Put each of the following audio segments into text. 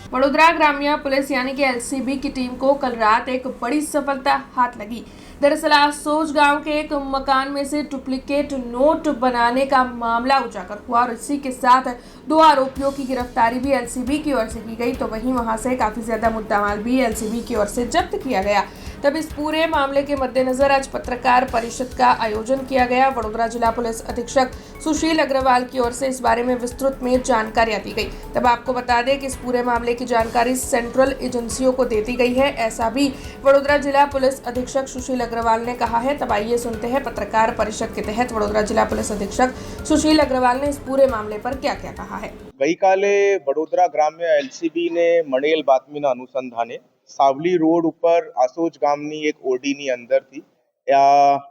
वडोदरा ग्राम्य पुलिस यानी कि एलसीबी की टीम को कल रात एक बड़ी सफलता हाथ लगी। दरअसल आसोज गांव के एक मकान में से डुप्लीकेट नोट बनाने का मामला उजागर हुआ और इसी के साथ 2 आरोपियों की गिरफ्तारी भी एलसीबी की ओर से की गई। तो वहीं वहां से काफी ज्यादा मुद्दामाल भी एलसीबी की ओर से जब्त किया गया। तब इस पूरे मामले के मद्देनजर आज पत्रकार परिषद का आयोजन किया गया। वडोदरा जिला पुलिस अधीक्षक सुशील अग्रवाल की ओर से इस बारे में विस्तृत में जानकारियां दी गई। तब आपको बता दें कि इस पूरे मामले की जानकारी सेंट्रल एजेंसियों को दे दी गई है, ऐसा भी वडोदरा जिला पुलिस अधीक्षक सुशील अग्रवाल ने कहा है। तब आइए सुनते हैं पत्रकार परिषद के तहत वडोदरा जिला पुलिस अधीक्षक सुशील अग्रवाल ने इस पूरे मामले पर क्या क्या कहा है। गई काले वडोदरा ग्राम्य एलसीबी ने મળેલ બાતમીના અનુસંધાને સાવલી રોડ ઉપર આસોજ ગામની એક ઓરડીની અંદરથી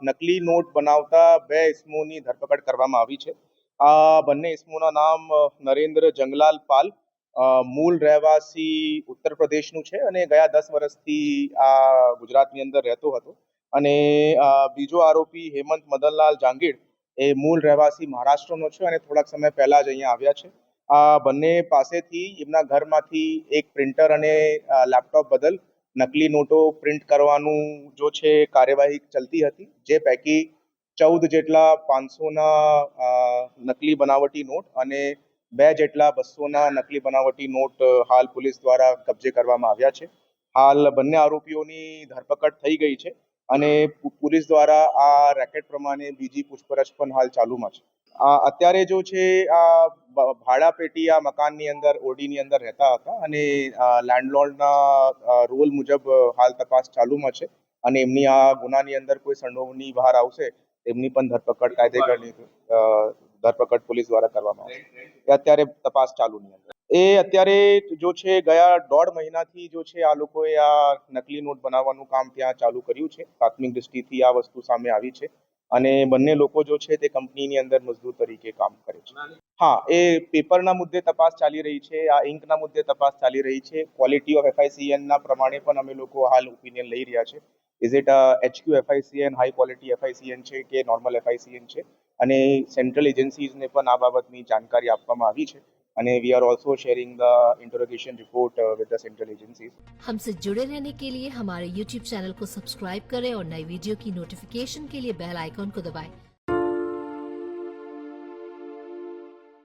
નકલી નોટ બનાવતા 2 ઇસમોની ધરપકડ કરવામાં આવી છે। આ બંને ઇસમોના નામ નરેન્દ્ર જંગલાલ પાલ મૂળ રહેવાસી ઉત્તર પ્રદેશનું છે અને ગયા 10 વર્ષથી આ ગુજરાતની અંદર રહેતો હતો અને બીજો આરોપી હેમંત મદનલાલ જાંગીડ એ મૂળ રહેવાસી મહારાષ્ટ્રનો છે અને થોડાક સમય પહેલા જ અહીંયા આવ્યા છે। આ બંને પાસેથી એમના ઘરમાંથી એક પ્રિન્ટર અને લેપટોપ બદલ નકલી નોટો પ્રિન્ટ કરવાનું જો છે કાર્યવાહી ચાલતી હતી, જે પૈકી 14 જેટલા 500ના નકલી બનાવટી નોટ અને 2 જેટલા 200ના નકલી બનાવટી નોટ હાલ પોલીસ દ્વારા કબજે કરવામાં આવ્યા છે। હાલ બંને આરોપીઓની ધરપકડ થઈ ગઈ છે અને પોલીસ દ્વારા આ રેકેટ પ્રમાણે બીજી પૂછપરછ પણ હાલ ચાલુમાં છે। અત્યારે જો છે આ ભાડા પેટી આ મકાનની અંદર ઓરડીની અંદર રહેતા હતા અને લેન્ડલોર્ડના રૂલ મુજબ હાલ તપાસ ચાલુમાં છે અને એમની આ ગુનાની અંદર કોઈ સંડોવણી બહાર આવશે એમની પણ ધરપકડ કાયદેસરની ધરપકડ પોલીસ દ્વારા કરવામાં આવશે। એ અત્યારે તપાસ ચાલુની અંદર એ અત્યારે જો છે ગયા 1.5 મહિનાથી જો છે આ લોકોએ આ નકલી નોટ બનાવવાનું કામ ત્યાં ચાલુ કર્યું છે। પ્રાથમિક દૃષ્ટિથી આ વસ્તુ સામે આવી છે અને બંને લોકો જો છે તે કંપનીની અંદર મજદૂર તરીકે કામ કરે છે। હા, એ પેપરના મુદ્દે તપાસ ચાલી રહી છે, આ ઇંકના મુદ્દે તપાસ ચાલી રહી છે। ક્વોલિટી ઓફ એફઆઈસીએનના પ્રમાણે પણ અમે લોકો હાલ ઓપિનિયન લઈ રહ્યા છે। Is it HQ FICN, high quality FICN છે કે નોર્મલ એફઆઈસીએન છે અને સેન્ટ્રલ એજન્સીઝને પણ આ બાબતની જાણકારી આપવામાં આવી છે અને we are also sharing the interrogation report with the central agencies. हमसे जुड़े रहने के लिए हमारे YouTube चैनल को सब्सक्राइब करें और नई वीडियो की नोटिफिकेशन के लिए बेल आइकॉन को दबाएं।